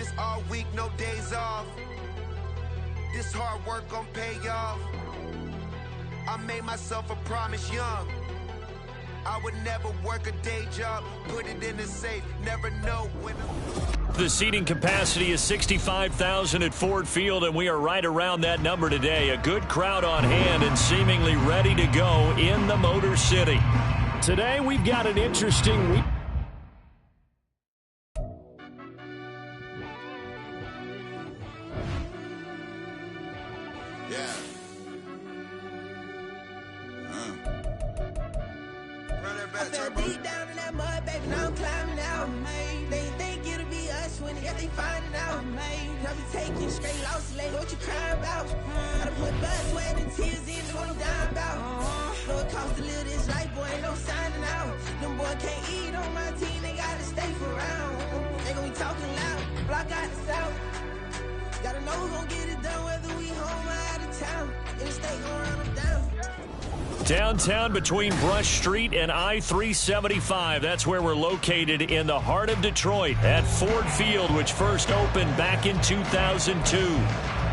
this all week, no days off. This hard work gon' pay off. I made myself a promise young. I would never work a day job, put it in the safe, never know when. The seating capacity is 65,000 at Ford Field, and we are right around that number today. A good crowd on hand and seemingly ready to go in the Motor City. Today we've got an interesting week. Deep down in that mud, baby, now I'm climbing out. They think it'll be us when they finding out. I be taking straight loss, lady, what you crying about? Gotta put blood, sweat, and tears in to what I'm dying about. Know it costs to live this life, boy, ain't no signing out. Them boy can't eat on my team, they gotta stay for round. They gon' be talking loud, block out the south. Gotta know who gon' get it done, whether we home or out of town. In the state gon' run them down. Downtown between Brush Street and I-375. That's where we're located in the heart of Detroit at Ford Field, which first opened back in 2002.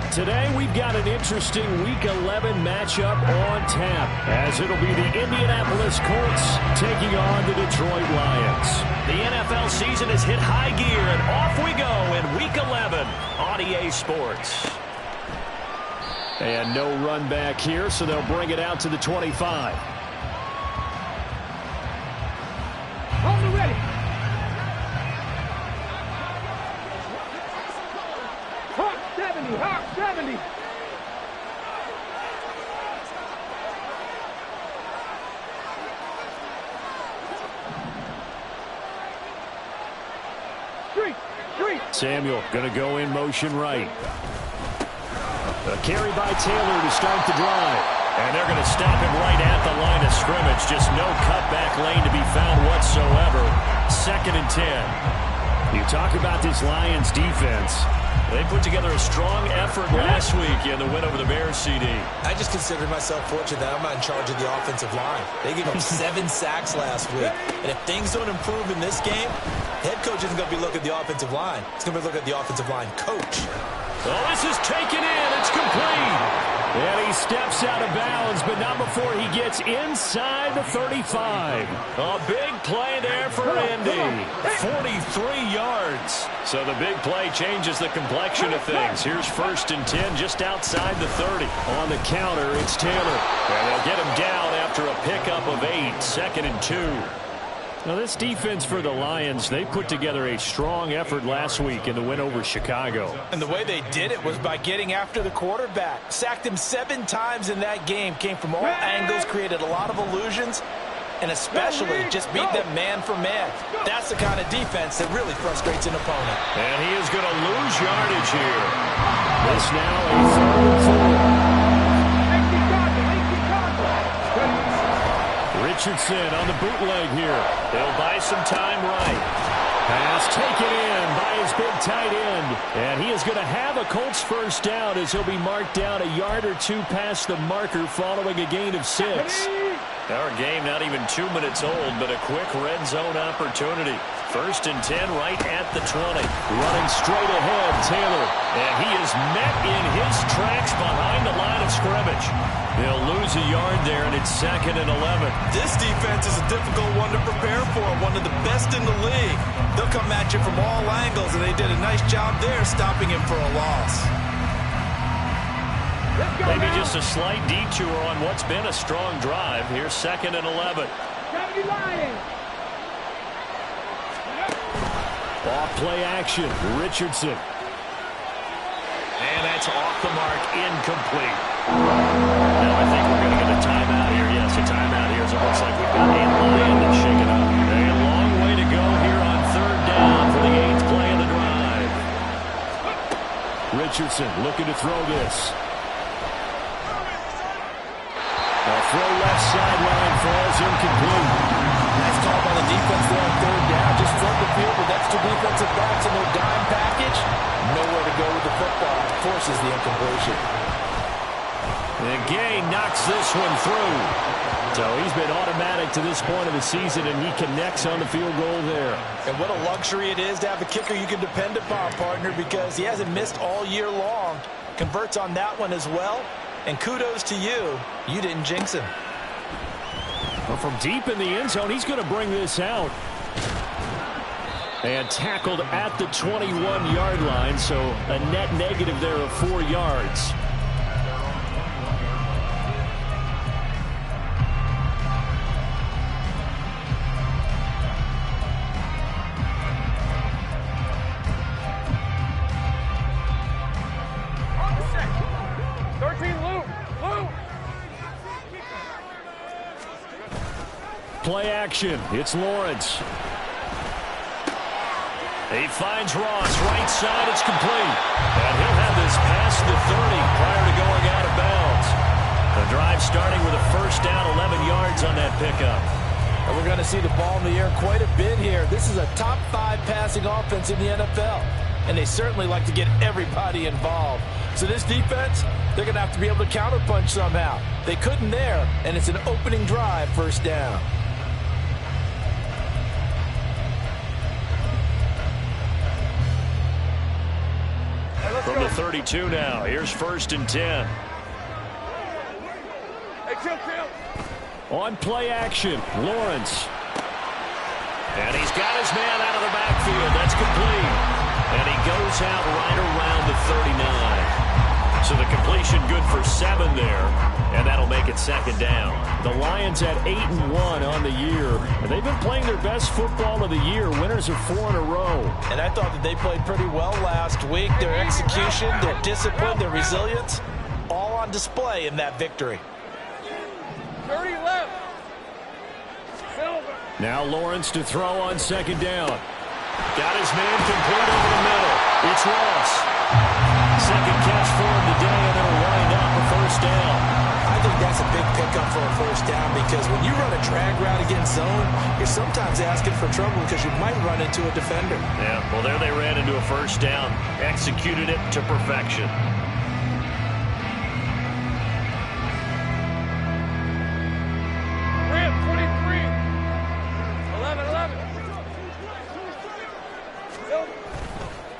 Today we've got an interesting Week 11 matchup on tap, as it'll be the Indianapolis Colts taking on the Detroit Lions. The NFL season has hit high gear, and off we go in Week 11 on EA Sports. And no run back here, so they'll bring it out to the 25. On the ready. Hawk 70, Hawk 70. Street. Samuel going to go in motion right. A carry by Taylor to start the drive. And they're going to stop him right at the line of scrimmage. Just no cutback lane to be found whatsoever. 2nd and 10. You talk about this Lions defense. They put together a strong effort last week in the win over the Bears, CD. I just consider myself fortunate that I'm not in charge of the offensive line. They gave up 7 sacks last week. And if things don't improve in this game, head coach isn't going to be looking at the offensive line. He's going to be looking at the offensive line coach. Oh, this is taken in. It's complete. And he steps out of bounds, but not before he gets inside the 35. A big play there for Indy. 43 yards. So the big play changes the complexion of things. Here's 1st and 10 just outside the 30. On the counter, it's Taylor. And they'll get him down after a pickup of 8. 2nd and 2. Now, this defense for the Lions, they put together a strong effort last week in the win over Chicago. And the way they did it was by getting after the quarterback. Sacked him 7 times in that game. Came from all angles, created a lot of illusions, and especially just beat them man for man. That's the kind of defense that really frustrates an opponent. And he is going to lose yardage here. This now a 3rd and 4. Richardson on the bootleg here. They'll buy some time right. Pass taken in by his big tight end. And he is going to have a Colts first down as he'll be marked down a yard or 2 past the marker following a gain of 6. Our game not even 2 minutes old, but a quick red zone opportunity. 1st and 10 right at the 20. Running straight ahead, Taylor. And he is met in his tracks behind the line of scrimmage. They'll lose a yard there, and it's 2nd and 11. This defense is a difficult one to prepare for, one of the best in the league. They'll come at you from all angles, and they did a nice job there stopping him for a loss. Maybe just a slight detour on what's been a strong drive. Here's 2nd and 11. Off play action, Richardson. And that's off the mark, incomplete. Now I think we're going to get a timeout here. Yes, a timeout here. So it looks like we've got a Lion to shake it up. A long way to go here on 3rd down for the 8th play of the drive. Richardson looking to throw this. A throw left sideline falls incomplete. Nice call by the defense there on 3rd down. Just front the field with extra defensive backs in their dime package. Nowhere to go with the football. Forces the incompletion. And Gay knocks this one through. So he's been automatic to this point of the season, and he connects on the field goal there. And what a luxury it is to have a kicker you can depend upon, partner, because he hasn't missed all year long. Converts on that one as well. And kudos to you. You didn't jinx him. Well, from deep in the end zone, he's going to bring this out. And tackled at the 21-yard line, so a net negative there of 4 yards. Play action. It's Lawrence. He finds Ross. Right side. It's complete. And he'll have this past the 30 prior to going out of bounds. The drive starting with a first down, 11 yards on that pickup. And we're going to see the ball in the air quite a bit here. This is a top 5 passing offense in the NFL. And they certainly like to get everybody involved. So this defense, they're going to have to be able to counterpunch somehow. They couldn't there, and it's an opening drive, first down. From the 32 now. Here's 1st and 10. On play action, Lawrence. And he's got his man out of the backfield. That's complete. And he goes out right around the 39. So the completion good for 7 there. And that'll make it 2nd down. The Lions at 8-1 on the year. And they've been playing their best football of the year. Winners of 4 in a row. And I thought that they played pretty well last week. Their execution, their discipline, their resilience, all on display in that victory. 30 left. Now Lawrence to throw on 2nd down. Got his man complete over the middle. It's Ross. 2nd catch for him today, and it'll wind up a first down. I think that's a big pickup for a first down, because when you run a drag route against zone, you're sometimes asking for trouble because you might run into a defender. Yeah, well, there they ran into a first down. Executed it to perfection.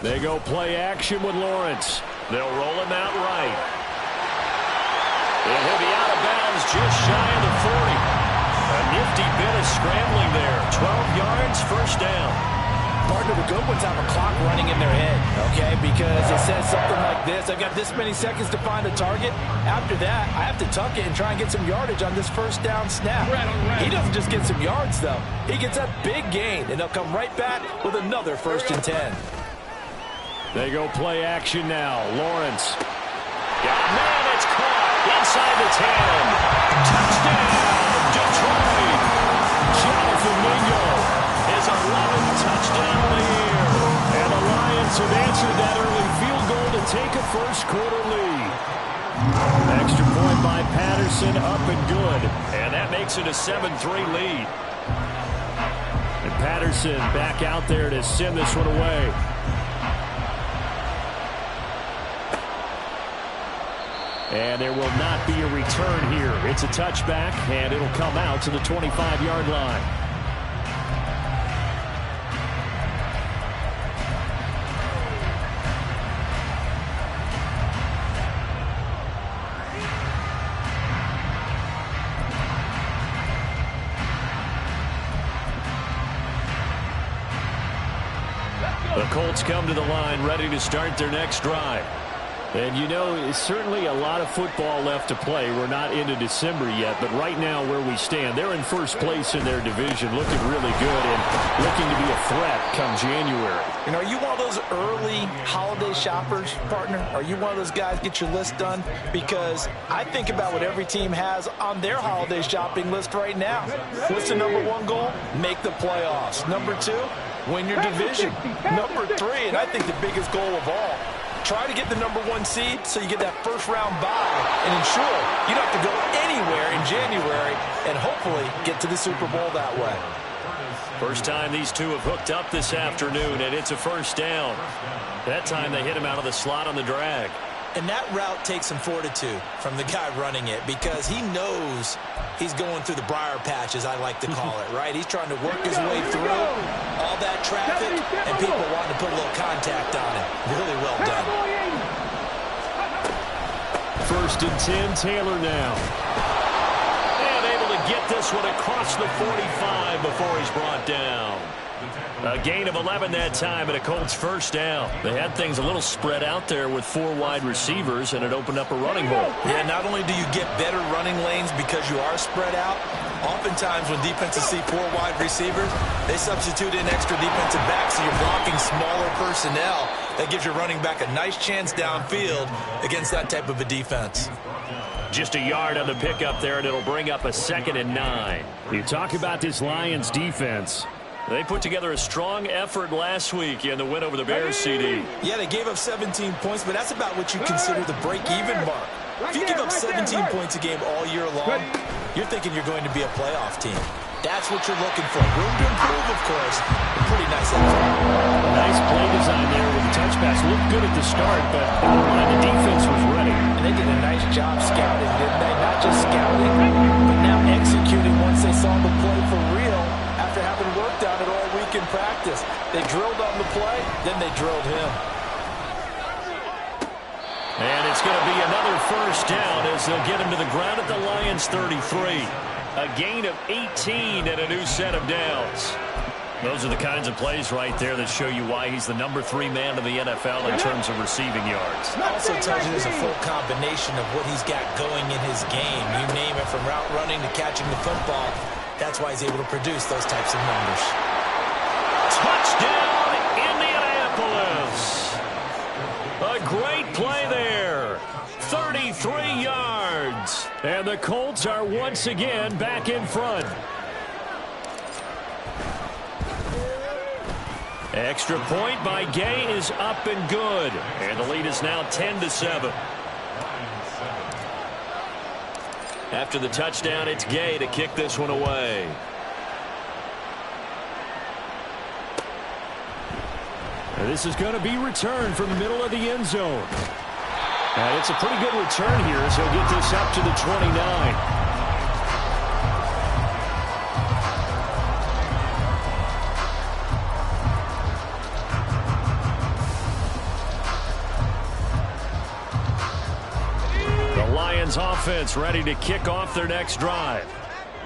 They go play action with Lawrence. They'll roll him out right. And he'll be out of bounds just shy of the 40. A nifty bit of scrambling there. 12 yards, first down. Partner, the good ones have a clock running in their head, okay? Because it says something like this. I've got this many seconds to find a target. After that, I have to tuck it and try and get some yardage on this first down snap. He doesn't just get some yards, though. He gets a big gain, and he'll come right back with another 1st and 10. They go play action now. Lawrence. Got a man, it's caught inside the 10. Touchdown, Detroit. Jonathan Mingo, his 11th touchdown of the year. And the Lions have answered that early field goal to take a first-quarter lead. Extra point by Patterson, up and good. And that makes it a 7-3 lead. And Patterson back out there to send this one away. And there will not be a return here. It's a touchback, and it'll come out to the 25-yard line. The Colts come to the line ready to start their next drive. And, you know, it's certainly a lot of football left to play. We're not into December yet, but right now where we stand, they're in first place in their division, looking really good and looking to be a threat come January. You know, are you one of those early holiday shoppers, partner? Are you one of those guys get your list done? Because I think about what every team has on their holiday shopping list right now. What's the number 1 goal? Make the playoffs. Number 2, win your division. Number 3, and I think the biggest goal of all, try to get the number 1 seed so you get that first-round bye and ensure you don't have to go anywhere in January and hopefully get to the Super Bowl that way. First time these two have hooked up this afternoon, and it's a first down. That time they hit him out of the slot on the drag. And that route takes some fortitude from the guy running it because he knows he's going through the briar patch, as I like to call it, right? He's trying to work his way through all that traffic and people wanting to put a little contact on him. Really well done. 1st and 10, Taylor now. And able to get this one across the 45 before he's brought down. A gain of 11 that time and a Colts first down. They had things a little spread out there with 4 wide receivers, and it opened up a running hole. Yeah, not only do you get better running lanes because you are spread out, oftentimes when defenses see 4 wide receivers, they substitute in extra defensive backs, so you're blocking smaller personnel. That gives your running back a nice chance downfield against that type of a defense. Just a yard on the pickup there, and it'll bring up a 2nd and 9. You talk about this Lions defense. They put together a strong effort last week in the win over the Bears, CD. Yeah, they gave up 17 points, but that's about what you consider the break-even mark. If you give up 17 points a game all year long, you're thinking you're going to be a playoff team. That's what you're looking for. Room to improve, of course. A pretty nice effort. Nice play design there with the touch pass. Looked good at the start, but the defense was ready. And they did a nice job scouting, didn't they? Not just scouting, but now executing once they saw the play for real after having worked on it all week in practice. They drilled on the play, then they drilled him. And it's going to be another first down as they'll get him to the ground at the Lions' 33. A gain of 18 and a new set of downs. Those are the kinds of plays right there that show you why he's the number 3 man in the NFL in terms of receiving yards. It also tells you there's a full combination of what he's got going in his game. You name it, from route running to catching the football. That's why he's able to produce those types of numbers. Touchdown, Indianapolis. A great play there. 33 yards. And the Colts are once again back in front. Extra point by Gay is up and good. And the lead is now 10-7. After the touchdown, it's Gay to kick this one away. And this is going to be returned from the middle of the end zone. And it's a pretty good return here as he'll get this up to the 29. Offense ready to kick off their next drive.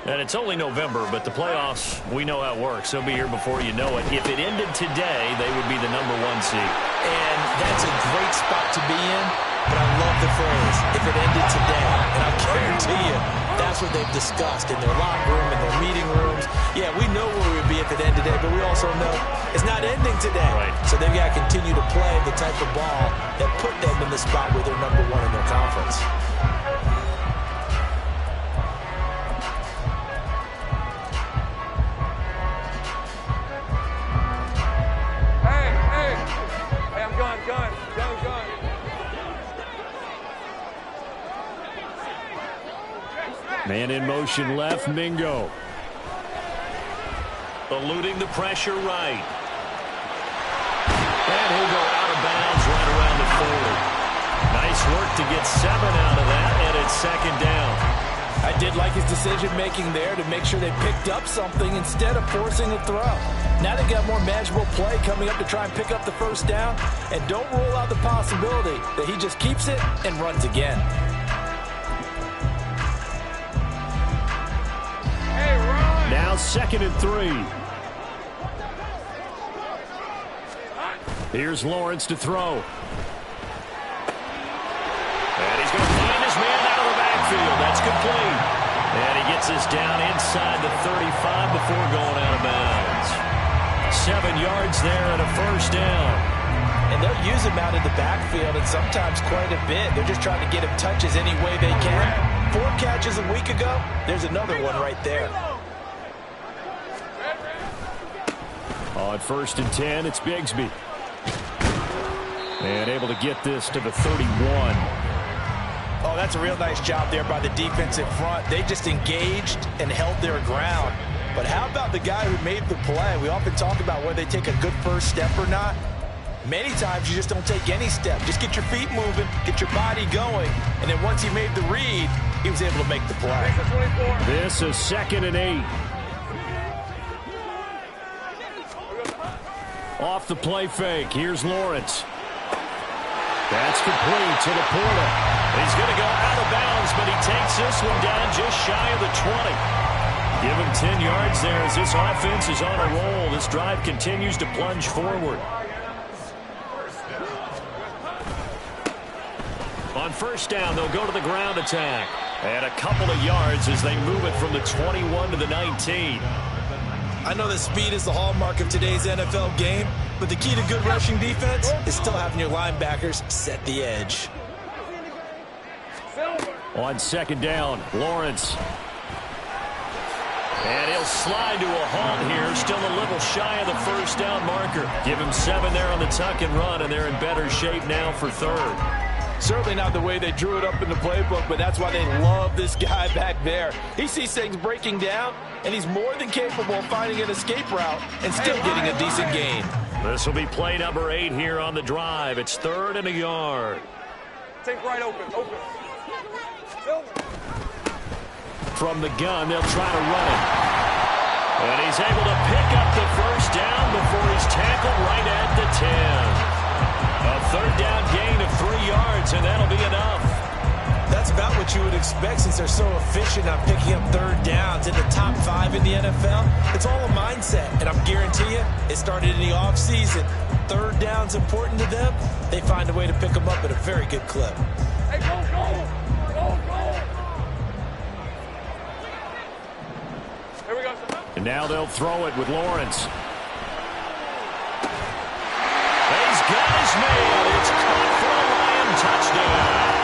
And it's only November, but the playoffs, we know how it works. They'll be here before you know it. If it ended today, they would be the number 1 seed. And that's a great spot to be in, but I love the phrase, if it ended today. And I guarantee you, that's what they've discussed in their locker room, in their meeting rooms. Yeah, we know where we would be if it ended today, but we also know it's not ending today. Right. So they've got to continue to play the type of ball that put them in the spot where they're number 1 in their conference. Man in motion left, Mingo. Eluding the pressure right. And he'll go out of bounds right around the 40. Nice work to get 7 out of that, and it's 2nd down. I did like his decision-making there to make sure they picked up something instead of forcing a throw. Now they got more manageable play coming up to try and pick up the first down, and don't rule out the possibility that he just keeps it and runs again. Now 2nd and 3. Here's Lawrence to throw. And he's going to find his man out of the backfield. That's complete. And he gets this down inside the 35 before going out of bounds. 7 yards there and a first down. And they'll use him out in the backfield, and sometimes quite a bit. They're just trying to get him touches any way they can. 4 catches a week ago. There's another one right there. On 1st and 10, it's Bigsby. And able to get this to the 31. Oh, that's a real nice job there by the defensive front. They just engaged and held their ground. But how about the guy who made the play? We often talk about whether they take a good first step or not. Many times you just don't take any step. Just get your feet moving, get your body going, and then once he made the read, he was able to make the play. This is 2nd and 8. Off the play fake. Here's Lawrence. That's complete to Laporta. He's going to go out of bounds, but he takes this one down just shy of the 20. Give him 10 yards there as this offense is on a roll. This drive continues to plunge forward. On first down, they'll go to the ground attack. And a couple of yards as they move it from the 21 to the 19. I know that speed is the hallmark of today's NFL game, but the key to good rushing defense is still having your linebackers set the edge. On second down, Lawrence. And he'll slide to a halt here, still a little shy of the first down marker. Give him 7 there on the tuck and run, and they're in better shape now for third. Certainly not the way they drew it up in the playbook, but that's why they love this guy back there. He sees things breaking down, and he's more than capable of finding an escape route and still getting a decent gain. This will be play number 8 here on the drive. It's 3rd and a yard. Take right open. From the gun, they'll try to run it. And he's able to pick up the first down before he's tackled right at the 10. A 3rd down gain of 3 yards, and that'll be enough. That's about what you would expect since they're so efficient on picking up 3rd downs in the top 5 in the NFL. It's all a mindset, and I'm guarantee you it started in the offseason. 3rd down's important to them. They find a way to pick them up at a very good clip. Hey, go! Here we go. And now they'll throw it with Lawrence. Got his man. It's caught for a Lion touchdown.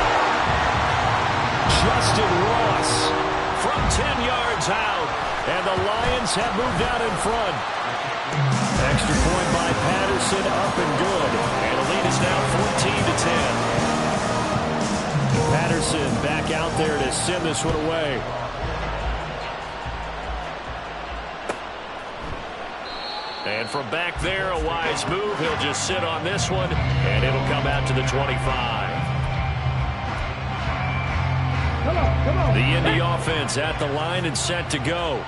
Justin Ross from 10 yards out. And the Lions have moved out in front. Extra point by Patterson, up and good. And the lead is now 14-10. Patterson back out there to send this one away. And from back there, a wise move. He'll just sit on this one, and it'll come out to the 25. The Indy offense at the line and set to go.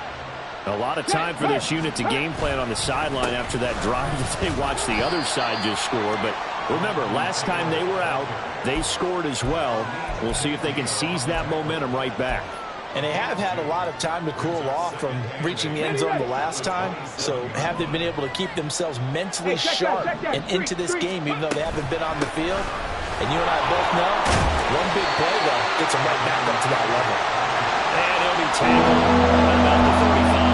A lot of time for this unit to game plan on the sideline after that drive that they watched the other side just score. But remember, last time they were out, they scored as well. We'll see if they can seize that momentum right back. And they have had a lot of time to cool off from reaching the end zone the last time. So have they been able to keep themselves mentally sharp and into this game, even though they haven't been on the field? And you and I both know, one big play, though, gets them right back up to that level. And he'll be tackled about the 35.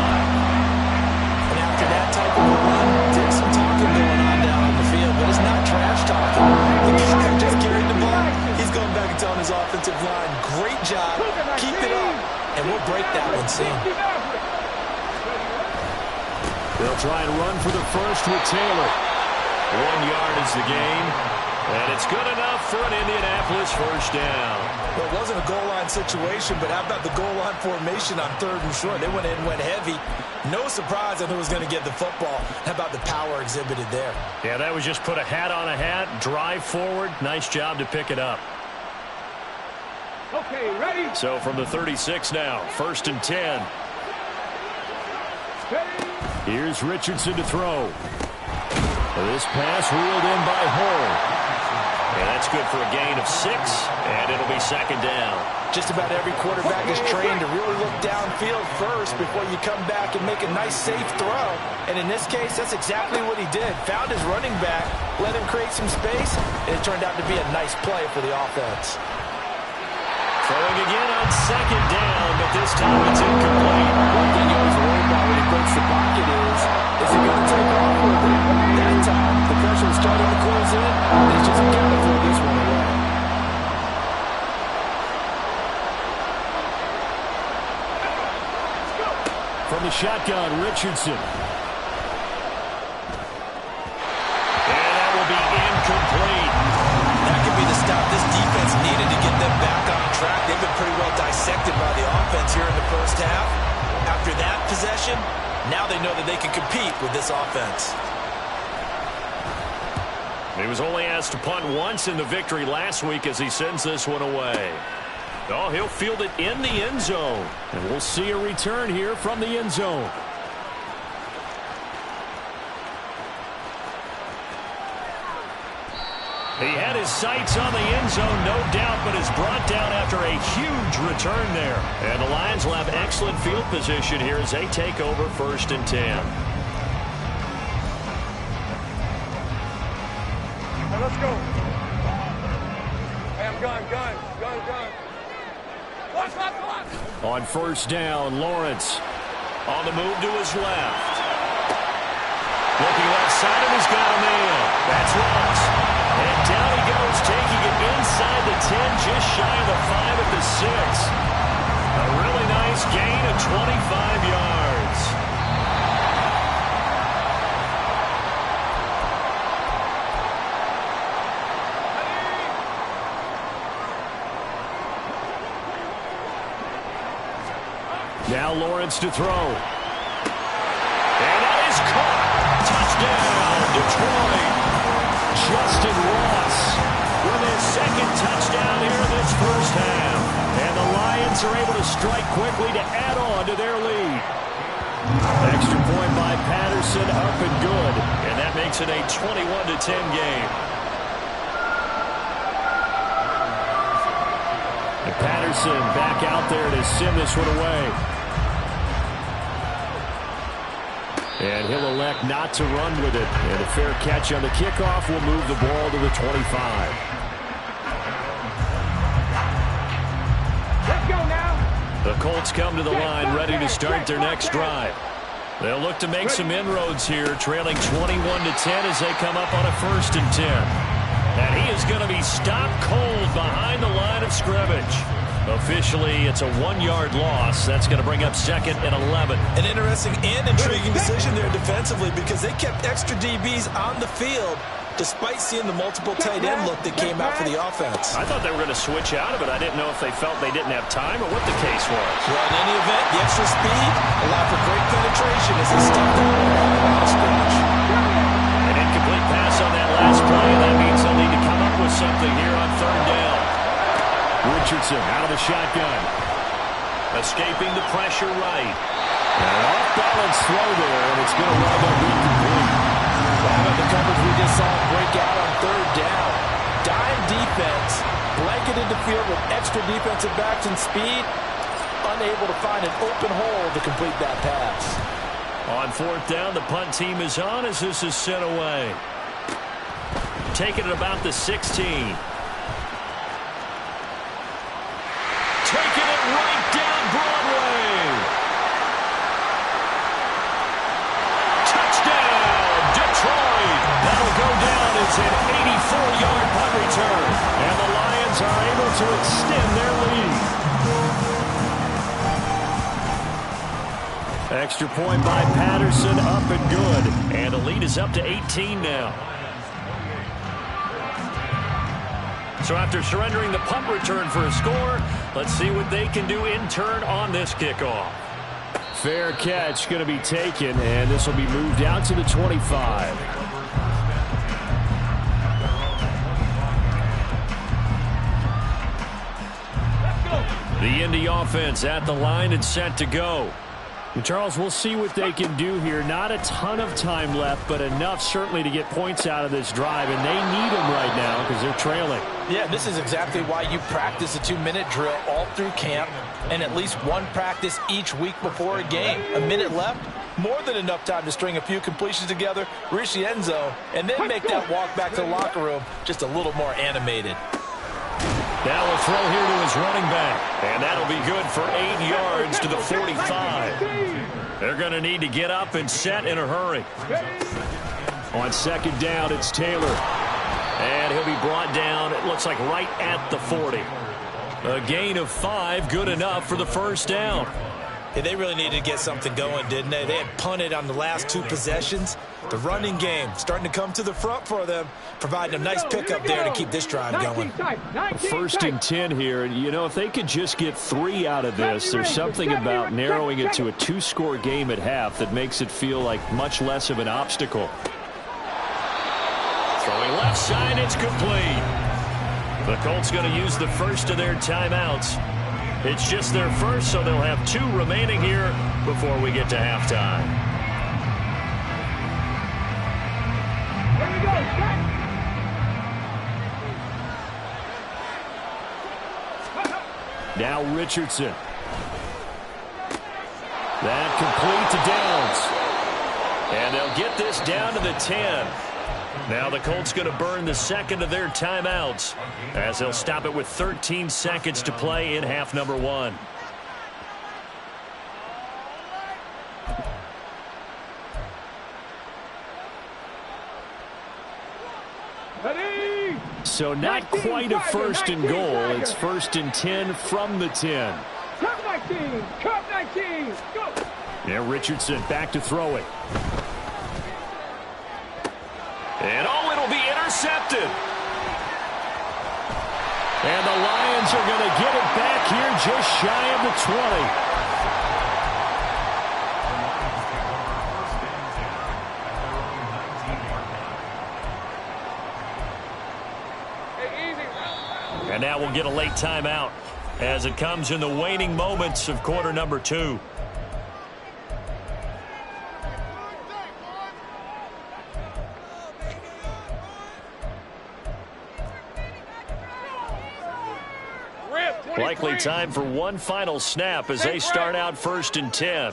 And after that type of a run, there's some talking going on down on the field, but it's not trash talking. The guy just carried the ball. He's going back and telling his offensive line, great job, keep it up, and we'll break that one soon. They'll try and run for the first with Taylor. 1 yard is the gain, and it's good enough for an Indianapolis first down. Well, it wasn't a goal line situation, but how about the goal line formation on 3rd and short? They went in, went heavy. No surprise on who was going to get the football. How about the power exhibited there? Yeah, that was just put a hat on a hat, drive forward. Nice job to pick it up. Okay, ready? So from the 36 now, 1st and 10. Here's Richardson to throw. This pass reeled in by Hull. And that's good for a gain of 6, and it'll be 2nd down. Just about every quarterback is trained to really look downfield first before you come back and make a nice, safe throw. And in this case, that's exactly what he did. Found his running back, let him create some space, and it turned out to be a nice play for the offense. Throwing again on 2nd down, but this time it's incomplete. One thing you always worry about when he breaks the pocket is he going to take off with it? That time, the pressure was starting to close in, and he's just got to throw this one away. From the shotgun, Richardson. And that will be incomplete. That could be the stop this defense needed to get them back on track. They've been pretty well dissected by the offense here in the first half. After that possession, now they know that they can compete with this offense. He was only asked to punt once in the victory last week as he sends this one away. Oh, he'll field it in the end zone. And we'll see a return here from the end zone. He had his sights on the end zone, no doubt, but is brought down after a huge return there. And the Lions will have excellent field position here as they take over 1st and 10. Hey, let's go. Hey, I'm gun. Watch. On 1st down, Lawrence on the move to his left. Looking left side, and he's got a man. That's Ross. And down he goes, taking it inside the 10, just shy of the 5 at the 6. A really nice gain of 25 yards. Now Lawrence to throw. And that is caught. Touchdown, Detroit. Justin Ross with his 2nd touchdown here in this 1st half. And the Lions are able to strike quickly to add on to their lead. Extra point by Patterson, up and good. And that makes it a 21-10 game. And Patterson back out there to send this one away. And he'll elect not to run with it. And a fair catch on the kickoff will move the ball to the 25. Let's go now. The Colts come to the line ready to start their next drive. They'll look to make some inroads here, trailing 21-10 as they come up on a 1st and 10. And he is going to be stopped cold behind the line of scrimmage. Officially, it's a 1-yard loss. That's going to bring up 2nd and 11. An interesting and intriguing decision there defensively because they kept extra DBs on the field despite seeing the multiple tight end look that came out for the offense. I thought they were going to switch out of it. I didn't know if they felt they didn't have time or what the case was. Well, in any event, the extra speed allowed for great penetration as he stepped out on the line of scrimmage. An incomplete pass on that last play, and that means they'll need to come up with something here on 3rd down. Richardson out of the shotgun. Escaping the pressure right. And an off-balance throw there, and it's going to wind up incomplete. How about the coverage we just saw break out on 3rd down? Dime defense, blanketed the field with extra defensive backs and speed, unable to find an open hole to complete that pass. On 4th down, the punt team is on as this is sent away. Taking it about the 16. Taking it right down Broadway. Touchdown, Detroit. That'll go down as an 84-yard punt return. And the Lions are able to extend their lead. Extra point by Patterson, up and good. And the lead is up to 18 now. So after surrendering the punt return for a score, let's see what they can do in turn on this kickoff. Fair catch going to be taken, and this will be moved out to the 25. The Indy offense at the line and set to go. And Charles, we'll see what they can do here. Not a ton of time left, but enough certainly to get points out of this drive, and they need them right now because they're trailing. Yeah, this is exactly why you practice a 2-minute drill all through camp and at least one practice each week before a game. A minute left, more than enough time to string a few completions together, reach the end zone, and then make that walk back to the locker room just a little more animated. Now a throw here to his running back, and that'll be good for 8 yards to the 45. They're going to need to get up and set in a hurry. On 2nd down, it's Taylor. And he'll be brought down, it looks like right at the 40. A gain of 5, good enough for the 1st down. Yeah, they really needed to get something going, didn't they? They had punted on the last 2 possessions. The running game starting to come to the front for them, providing a nice pickup there to keep this drive going. 1st and 10 here. You know, if they could just get 3 out of this, there's something about narrowing it to a 2-score game at half that makes it feel like much less of an obstacle. Throwing left side, it's complete. The Colts going to use the first of their timeouts. It's just their first, so they'll have 2 remaining here before we get to halftime. Here we go. Now Richardson. That complete to Downs. And they'll get this down to the 10. Now the Colts going to burn the second of their timeouts as they'll stop it with 13 seconds to play in half number 1. Ready? So not quite a first and goal. It's first and 10 from the 10. Cup 19. Cup 19. Go. Now Richardson back to throw it. And oh, it'll be intercepted. And the Lions are going to get it back here just shy of the 20. And now we'll get a late timeout as it comes in the waning moments of quarter number 2. Likely time for one final snap as they start out first and 10.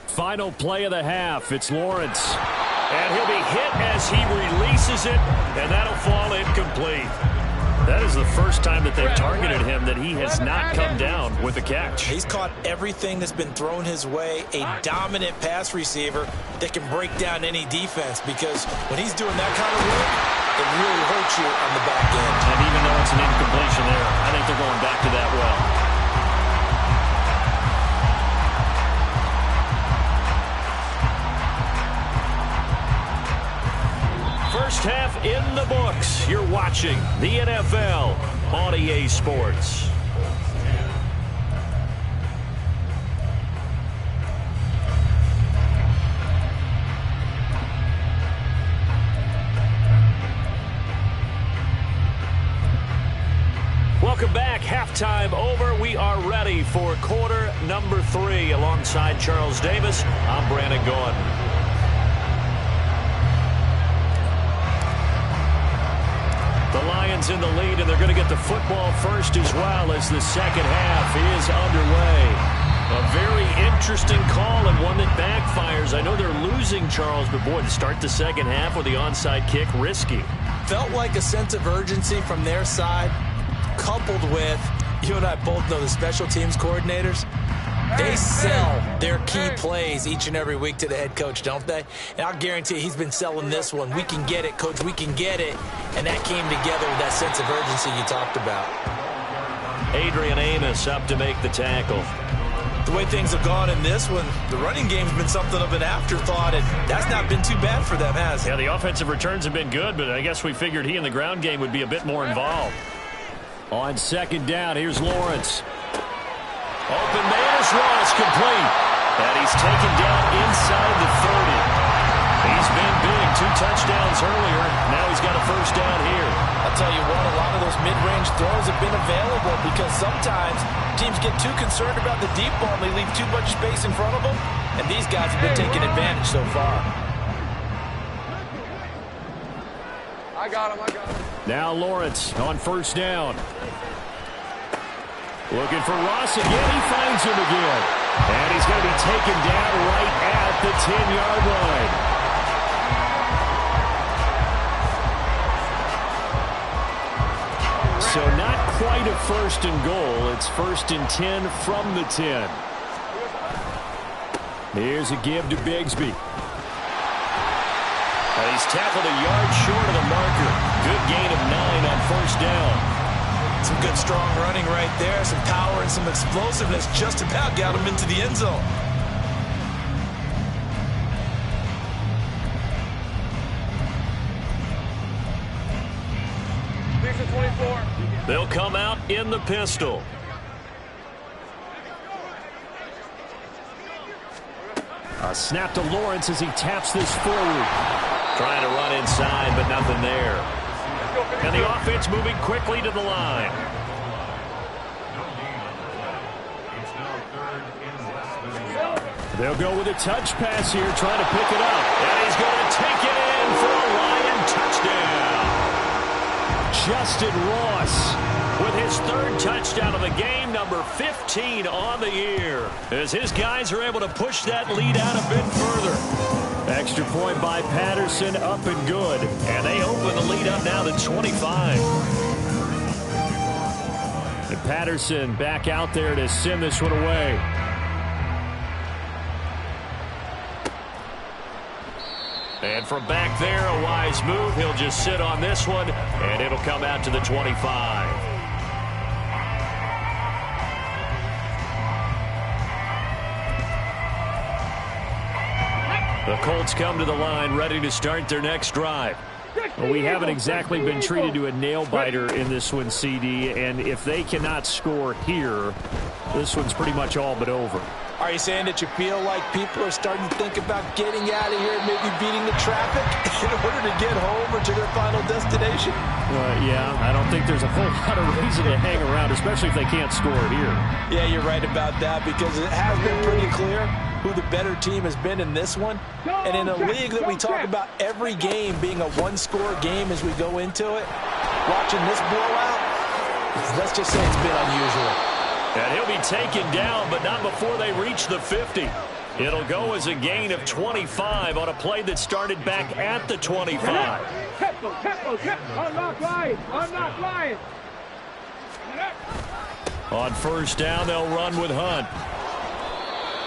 Final play of the half. It's Lawrence. And he'll be hit as he releases it, and that'll fall incomplete. That is the first time that they've targeted him that he has not come down with a catch. He's caught everything that's been thrown his way. A dominant pass receiver that can break down any defense, because when he's doing that kind of work, it really hurts you on the back end. And even though it's an incompletion there, I think they're going back to that well. First half in the books. You're watching the NFL on EA Sports. Welcome back. Halftime over. We are ready for quarter number 3. Alongside Charles Davis, I'm Brandon Gordon. The Lions in the lead, and they're going to get the football first as well as the second half is underway. A very interesting call and one that backfires. I know they're losing, Charles, but boy, to start the second half with the onside kick, risky. Felt like a sense of urgency from their side, coupled with, you and I both know the special teams coordinators, they sell their key plays each and every week to the head coach, don't they? And I'll guarantee he's been selling this one. We can get it, coach, we can get it. And that came together with that sense of urgency you talked about. Adrian Amos up to make the tackle. The way things have gone in this one, the running game's been something of an afterthought, and that's not been too bad for them, has it? Yeah, the offensive returns have been good, but I guess we figured he in the ground game would be a bit more involved. On second down, here's Lawrence. Open man is Ross, complete. And he's taken down inside the 30. He's been big. 2 touchdowns earlier. Now he's got a first down here. I'll tell you what, a lot of those mid-range throws have been available because sometimes teams get too concerned about the deep ball and they leave too much space in front of them. And these guys have been taking advantage so far. I got him. Now Lawrence on first down. Looking for Ross again. He finds him again. And he's going to be taken down right at the 10-yard line. So not quite a first and goal. It's first and 10 from the 10. Here's a give to Bigsby. And he's tackled a yard short of the marker. Good gain of 9 on first down. Some good, strong running right there. Some power and some explosiveness just about got him into the end zone. They'll come out in the pistol. A snap to Lawrence as he taps this forward. Trying to run inside, but nothing there. And the offense moving quickly to the line. They'll go with a touch pass here, trying to pick it up. And he's going to take it in for a Lion touchdown. Justin Ross with his third touchdown of the game, number 15 on the year, as his guys are able to push that lead out a bit further. Extra point by Patterson, up and good. And they open the lead up now to 25. And Patterson back out there to send this one away. And from back there, a wise move. He'll just sit on this one, and it'll come out to the 25. The Colts come to the line, ready to start their next drive. Well, we haven't exactly been treated to a nail-biter in this one, CD, and if they cannot score here, this one's pretty much all but over. Are you saying that you feel like people are starting to think about getting out of here and maybe beating the traffic in order to get home or to their final destination? Yeah, I don't think there's a whole lot of reason to hang around, especially if they can't score here. Yeah, you're right about that, because it has been pretty clear who the better team has been in this one. And in a league that we talk about every game being a one-score game as we go into it, watching this blowout, let's just say it's been unusual. And he'll be taken down, but not before they reach the 50. It'll go as a gain of 25 on a play that started back at the 25. Unlock line. On first down, they'll run with Hunt.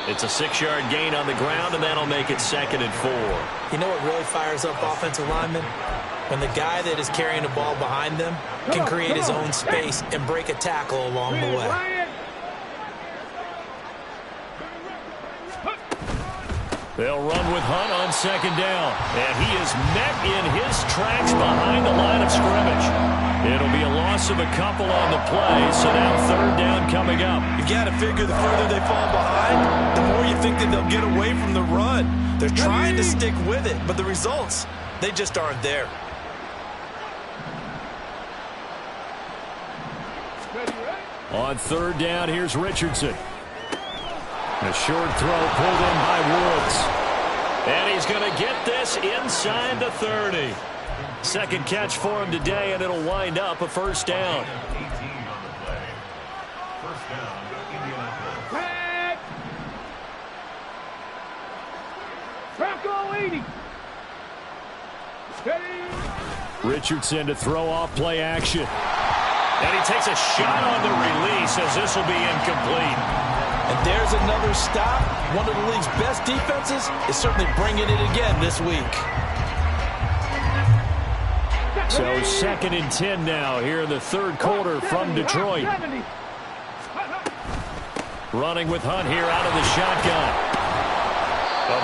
It's a 6-yard gain on the ground, and that'll make it 2nd and 4. You know what really fires up offensive linemen? When the guy that is carrying the ball behind them can create his own space and break a tackle along the way. They'll run with Hunt on 2nd down. And he is met in his tracks behind the line of scrimmage. It'll be a loss of a couple on the play, so now 3rd down coming up. You got to figure the further they fall behind, the more you think that they'll get away from the run. They're trying to stick with it, but the results, they just aren't there. On 3rd down, here's Richardson. A short throw pulled in by Woods. And he's going to get this inside the 30. Second catch for him today, and it'll wind up a 1st down. Richardson to throw off play action. And he takes a shot on the release as this will be incomplete. And there's another stop. One of the league's best defenses is certainly bringing it again this week. So 2nd and 10 now here in the 3rd quarter from Detroit. Running with Hunt here out of the shotgun.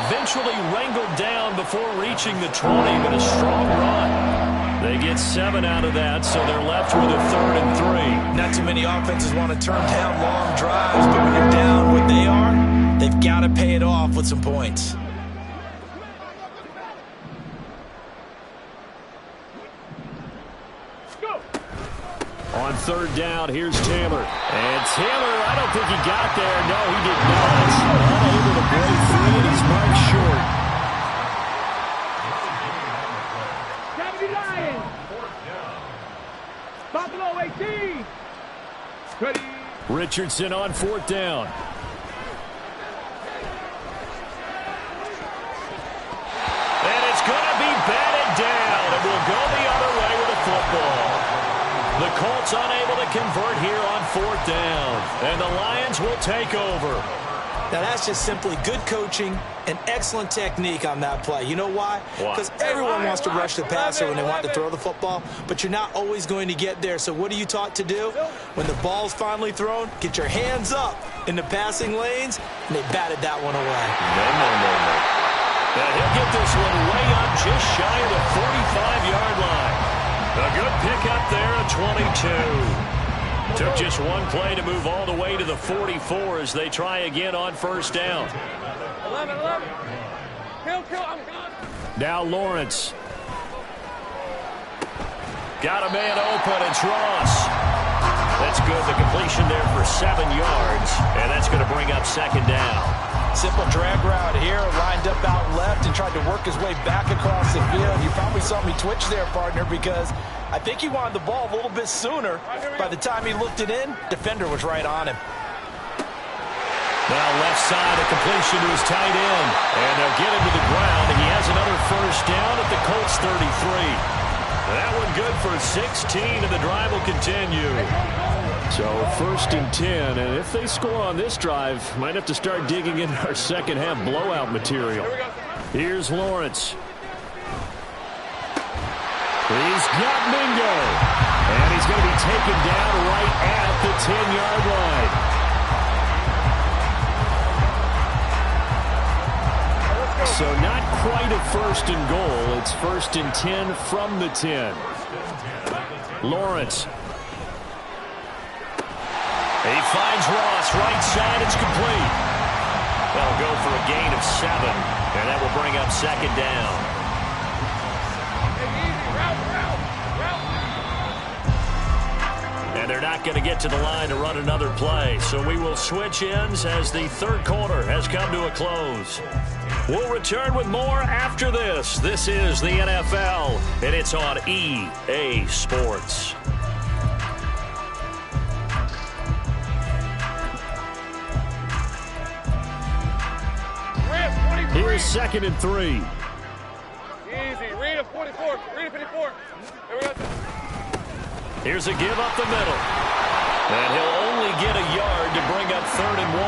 Eventually wrangled down before reaching the 20, but a strong run. They get 7 out of that, so they're left with a 3rd and 3. Not too many offenses want to turn down long drives, but when you're down what they are, they've got to pay it off with some points. On 3rd down, here's Taylor. And Taylor, I don't think he got there. No, he did not. Unable to break free, and he's marked short. Buffalo 18. Ready. Richardson on 4th down. And it's going to be batted down. It will go the other way with the football. The Colts unable to convert here on 4th down. And the Lions will take over. Now, that's just simply good coaching and excellent technique on that play. You know why? Because everyone wants to rush the passer when they want to throw the football, but you're not always going to get there. So what are you taught to do? When the ball's finally thrown, get your hands up in the passing lanes, and they batted that one away. No. And he'll get this one way up just shy of the 45-yard line. A good pickup there at 22. Took just one play to move all the way to the 44 as they try again on 1st down. 11. Kill, I'm gone. Now Lawrence. Got a man open. It's Ross. That's good. The completion there for 7 yards. And that's going to bring up second down. Simple drag route here, lined up out left and tried to work his way back across the field. You probably saw me twitch there, partner, because I think he wanted the ball a little bit sooner. By the time he looked it in, defender was right on him. Now left side, a completion to his tight end. And they'll get him to the ground. And he has another first down at the Colts 33. That one good for 16, and the drive will continue. So 1st and 10, and if they score on this drive, might have to start digging into our second half blowout material. Here's Lawrence. He's got Mingo. And he's going to be taken down right at the 10-yard line. So not quite a 1st and goal. It's 1st and 10 from the 10. Lawrence. He finds Ross, right side, it's complete. That'll go for a gain of 7, and that will bring up second down. And they're not going to get to the line to run another play, so we will switch ends as the 3rd quarter has come to a close. We'll return with more after this. This is the NFL, and it's on EA Sports. Here's 2nd and 3. Easy. Read a 44. Read a 54. There we go. Here's a give up the middle. And he'll only get a yard to bring up 3rd and 1.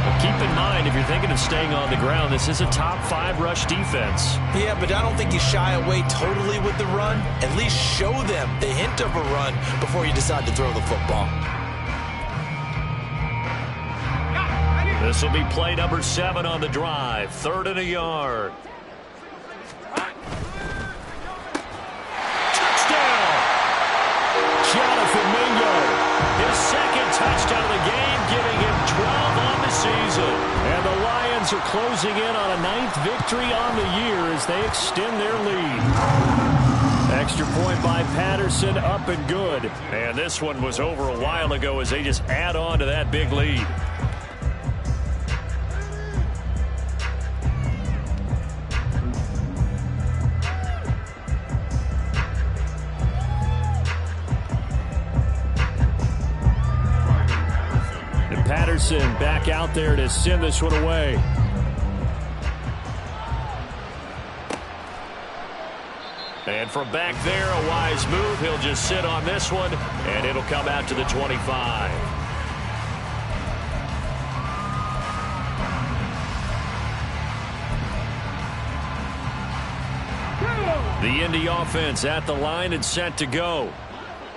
But keep in mind, if you're thinking of staying on the ground, this is a top 5 rush defense. Yeah, but I don't think you shy away totally with the run. At least show them the hint of a run before you decide to throw the football. This will be play number 7 on the drive. 3rd and a yard. Touchdown! Jonathan Mingo. His 2nd touchdown of the game, giving him 12 on the season. And the Lions are closing in on a 9th victory on the year as they extend their lead. Extra point by Patterson, up and good. And this one was over a while ago as they just add on to that big lead. Patterson back out there to send this one away. And from back there, a wise move. He'll just sit on this one, and it'll come out to the 25. The Indy offense at the line and set to go.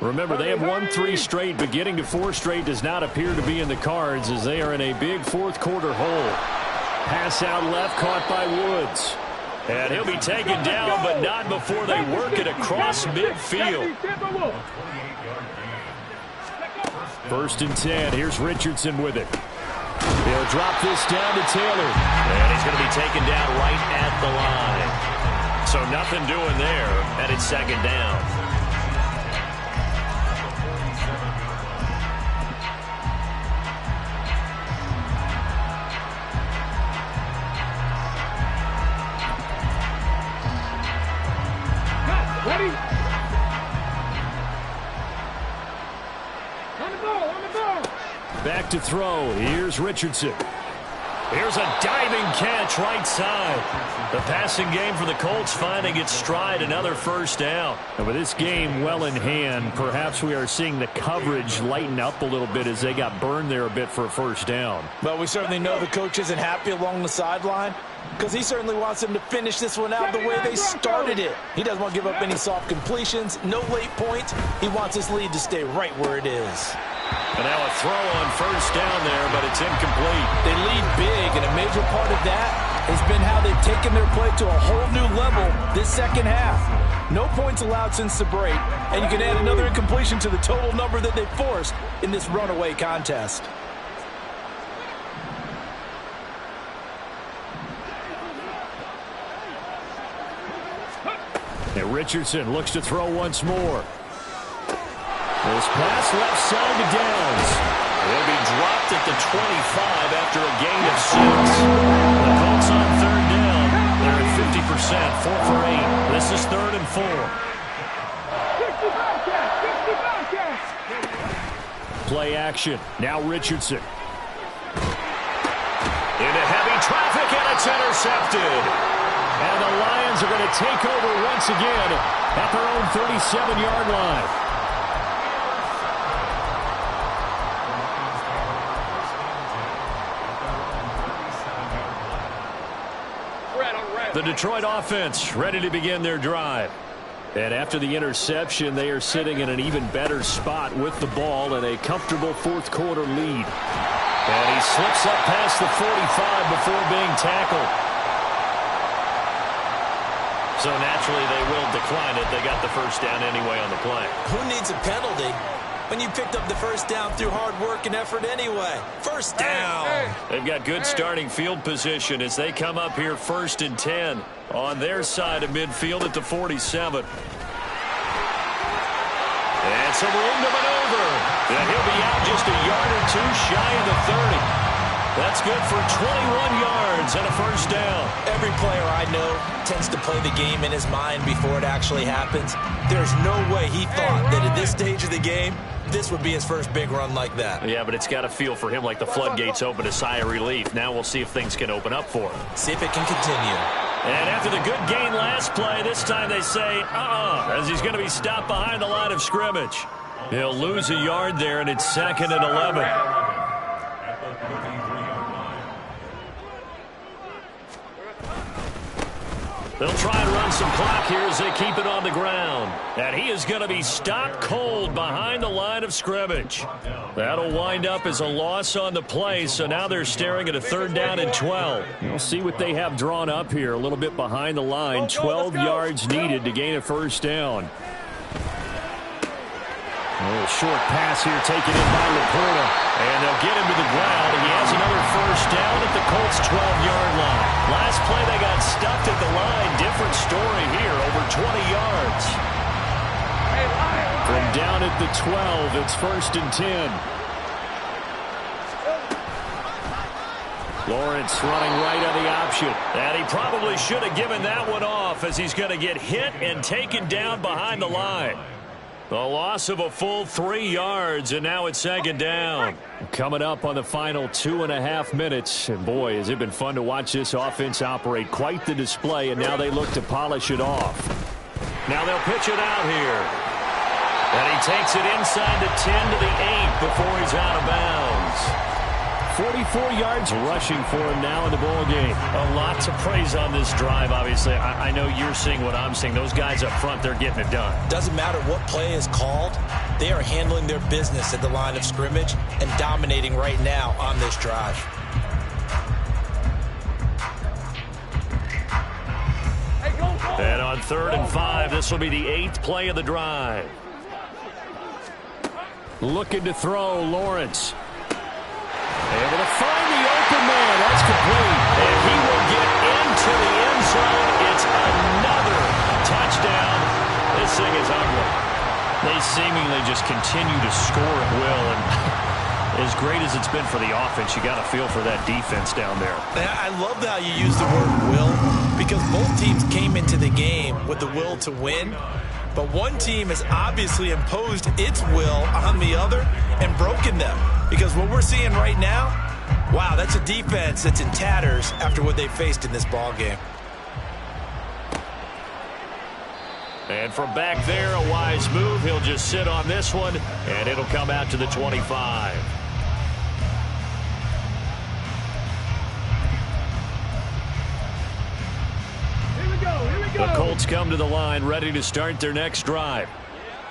Remember, they have won 3 straight, but getting to 4 straight does not appear to be in the cards as they are in a big 4th quarter hole. Pass out left, caught by Woods. And he'll be taken down, but not before they work it across midfield. 1st and 10. Here's Richardson with it. He'll drop this down to Taylor. And he's going to be taken down right at the line. So nothing doing there, and it's 2nd down. Ready? On the ball, on the ball. Back to throw. Here's Richardson. Here's a diving catch right side. The passing game for the Colts finding its stride, another 1st down. And with this game well in hand, perhaps we are seeing the coverage lighten up a little bit as they got burned there a bit for a 1st down. But we certainly know the coach isn't happy along the sideline because he certainly wants them to finish this one out the way they started it. He doesn't want to give up any soft completions, no late points. He wants his lead to stay right where it is. And now a throw on 1st down there, but it's incomplete. They lead big, and a major part of that has been how they've taken their play to a whole new level this 2nd half. No points allowed since the break, and you can add another incompletion to the total number that they forced in this runaway contest. Richardson looks to throw once more. This pass left side to Downs. He'll be dropped at the 25 after a gain of 6. The Colts on third down. They're at 50%, 4 for 8. This is 3rd and 4. Play action. Now Richardson. Into heavy traffic, and it's intercepted. And the Lions are going to take over once again at their own 37-yard line. The Detroit offense ready to begin their drive. And after the interception, they are sitting in an even better spot with the ball and a comfortable fourth-quarter lead. And he slips up past the 45 before being tackled. So naturally, they will decline it. They got the first down anyway on the play. Who needs a penalty when you picked up the first down through hard work and effort anyway? First down. They've got good starting field position as they come up here 1st and 10 on their side of midfield at the 47. And some room to maneuver. And he'll be out just a yard or two shy of the 30. That's good for 21 yards and a first down. Every player I know tends to play the game in his mind before it actually happens. There's no way he thought that at this stage of the game, this would be his first big run like that. Yeah, but it's got to feel for him like the floodgates open, a sigh of relief. Now we'll see if things can open up for him. See if it can continue. And after the good gain last play, this time they say, as he's going to be stopped behind the line of scrimmage. He'll lose a yard there, and it's 2nd and 11. They'll try and run some clock here as they keep it on the ground. And he is going to be stopped cold behind the line of scrimmage. That'll wind up as a loss on the play, so now they're staring at a 3rd down and 12. We'll see what they have drawn up here, a little bit behind the line. 12 yards needed to gain a first down. A little short pass here taken in by Laporta. And they'll get him to the ground. And he has another first down at the Colts' 12-yard line. Last play they got stuffed at the line. Different story here, over 20 yards. From down at the 12, it's 1st and 10. Lawrence running right on the option. And he probably should have given that one off as he's going to get hit and taken down behind the line. The loss of a full 3 yards, and now it's 2nd down. Coming up on the final 2.5 minutes. And boy, has it been fun to watch this offense operate. Quite the display, and now they look to polish it off. Now they'll pitch it out here. And he takes it inside the 10 to the 8 before he's out of bounds. 44 yards rushing for him now in the ball game. A lot to praise on this drive, obviously. I know you're seeing what I'm seeing. Those guys up front, they're getting it done. Doesn't matter what play is called. They are handling their business at the line of scrimmage and dominating right now on this drive. And on 3rd and 5, this will be the 8th play of the drive. Looking to throw, Lawrence. Able to find the open man. That's complete. And he will get into the end zone. It's another touchdown. This thing is ugly. They seemingly just continue to score at will. And as great as it's been for the offense, you got to feel for that defense down there. I love how you use the word will, because both teams came into the game with the will to win. But one team has obviously imposed its will on the other and broken them. Because what we're seeing right now, wow, that's a defense that's in tatters after what they faced in this ball game. And from back there, a wise move. He'll just sit on this one, and it'll come out to the 25. The Colts come to the line, ready to start their next drive.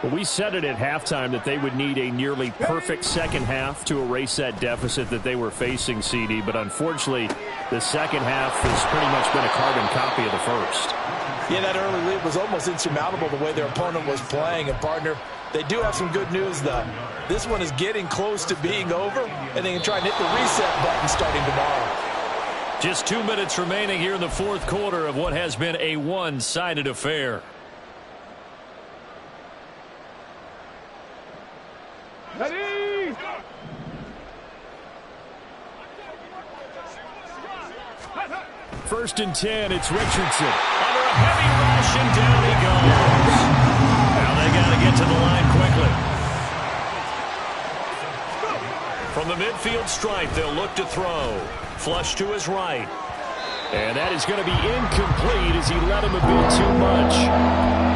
Well, we said it at halftime that they would need a nearly perfect second half to erase that deficit that they were facing, CD. But unfortunately, the second half has pretty much been a carbon copy of the first. Yeah, that early lead was almost insurmountable the way their opponent was playing. And, partner, they do have some good news, though. This one is getting close to being over, and they can try and hit the reset button starting tomorrow. Just 2 minutes remaining here in the fourth quarter of what has been a one-sided affair. Ready? First and 10, it's Richardson. Under a heavy rush, and down he goes. Now they got to get to the line quickly. From the midfield stripe, they'll look to throw. Flush to his right. And that is going to be incomplete as he let him a bit too much.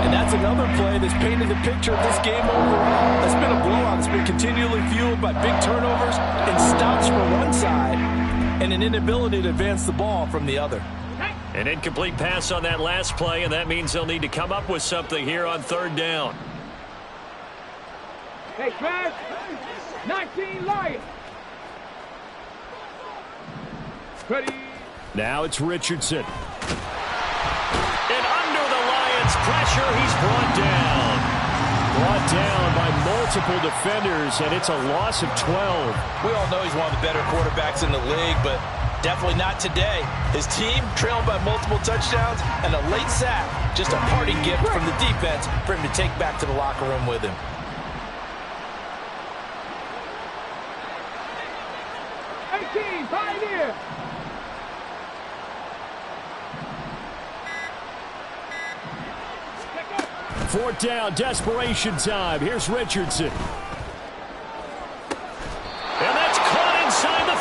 And that's another play that's painted the picture of this game overall. It's been a blowout. It's been continually fueled by big turnovers and stops from one side and an inability to advance the ball from the other. An incomplete pass on that last play, and that means they'll need to come up with something here on third down. Hey, Fred. 19 Lions. Ready? Now it's Richardson. And under the Lions' pressure, he's brought down. Brought down by multiple defenders, and it's a loss of 12. We all know he's one of the better quarterbacks in the league, but definitely not today. His team trailed by multiple touchdowns and a late sack. Just a parting gift from the defense for him to take back to the locker room with him. Pioneer. Fourth down, desperation time. Here's Richardson. And that's caught inside the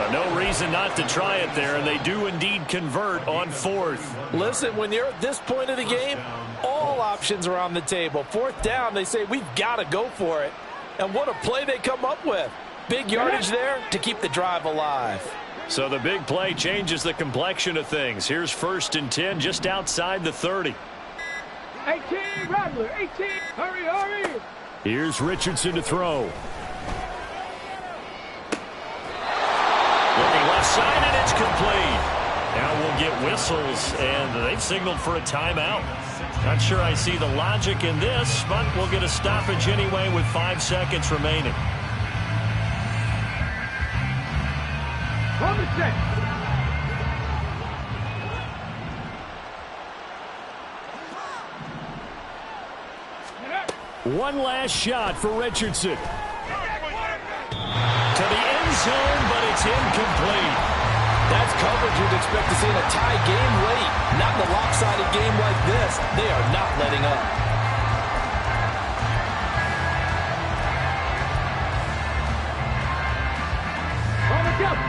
35. No reason not to try it there, and they do indeed convert on fourth. Listen, when you're at this point of the game, all options are on the table. Fourth down, they say, we've got to go for it. And what a play they come up with. Big yardage there to keep the drive alive. So the big play changes the complexion of things. Here's first and 10 just outside the 30. 18, Rattler, 18. Hurry, hurry. Here's Richardson to throw. Looking left side, and it's complete. Now we'll get whistles, and they've signaled for a timeout. Not sure I see the logic in this, but we'll get a stoppage anyway with 5 seconds remaining. Hold the set. One last shot for Richardson. To the end zone, but it's incomplete. That's coverage you'd expect to see in a tie game late. Not in a lopsided game like this. They are not letting up. Hold it up.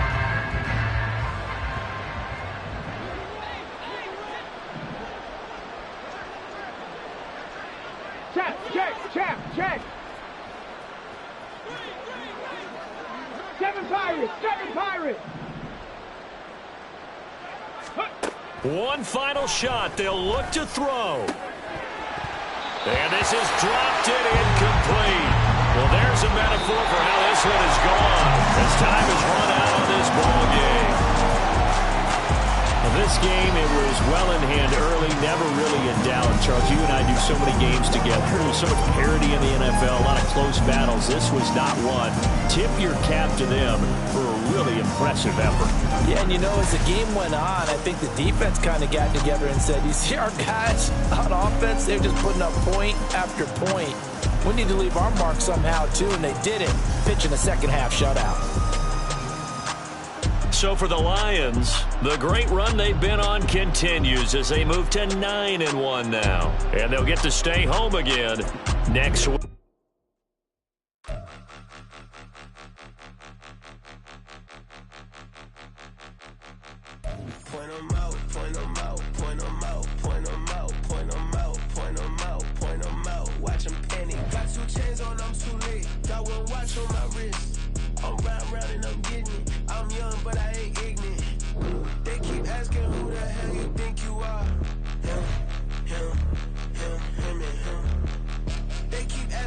Check. 7 Pirates. One final shot. They'll look to throw. And this is dropped and incomplete. Well, there's a metaphor for how this one is gone. As time has run out on this ball game. This game, it was well in hand early, never really in doubt. Charles, you and I do so many games together. There's so much parity in the NFL, a lot of close battles. This was not one. Tip your cap to them for a really impressive effort. Yeah, and you know, as the game went on, I think the defense kind of got together and said, you see our guys on offense, they're just putting up point after point. We need to leave our mark somehow, too, and they did it, pitching a second-half shutout. So for the Lions, the great run they've been on continues as they move to 9-1 now. And they'll get to stay home again next week. Point 'em out, point 'em out, point 'em out, point 'em out, point 'em out, point 'em out, point 'em out. Watch 'em panic. Got 2 chains on, I'm too late. Got 1 watch on my wrist. I'm round and I'm getting it. I'm young, but I ain't ignorant. They keep asking who the hell you think you are. Him, and him. They keep asking.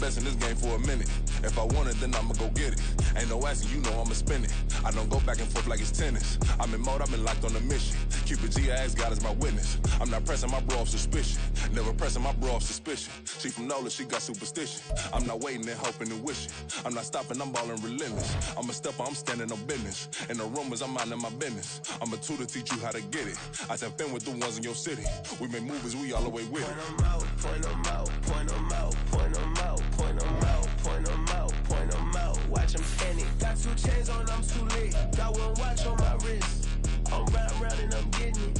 best in this game for a minute. If I want it, then I'ma go get it. Ain't no asking, you know I'ma spend it. I don't go back and forth like it's tennis. I'm in mode, I've been locked on a mission. Cupid G, I ask God as my witness. I'm not pressing my bro off suspicion. Never pressing my bro off suspicion. She from Nola, she got superstition. I'm not waiting and hoping and wishing. I'm not stopping, I'm balling relentless. I'm a stepper, I'm standing on business. In the rumors, I'm minding my business. I'm a tutor, teach you how to get it. I said, fin with the ones in your city. We make movies, we all the way with it. Point them out, point them out, point them out, point them out, point them out, point them out, point them out. Watch them spin it. Got 2 chains on, I'm too lit. Got 1 watch on my wrist.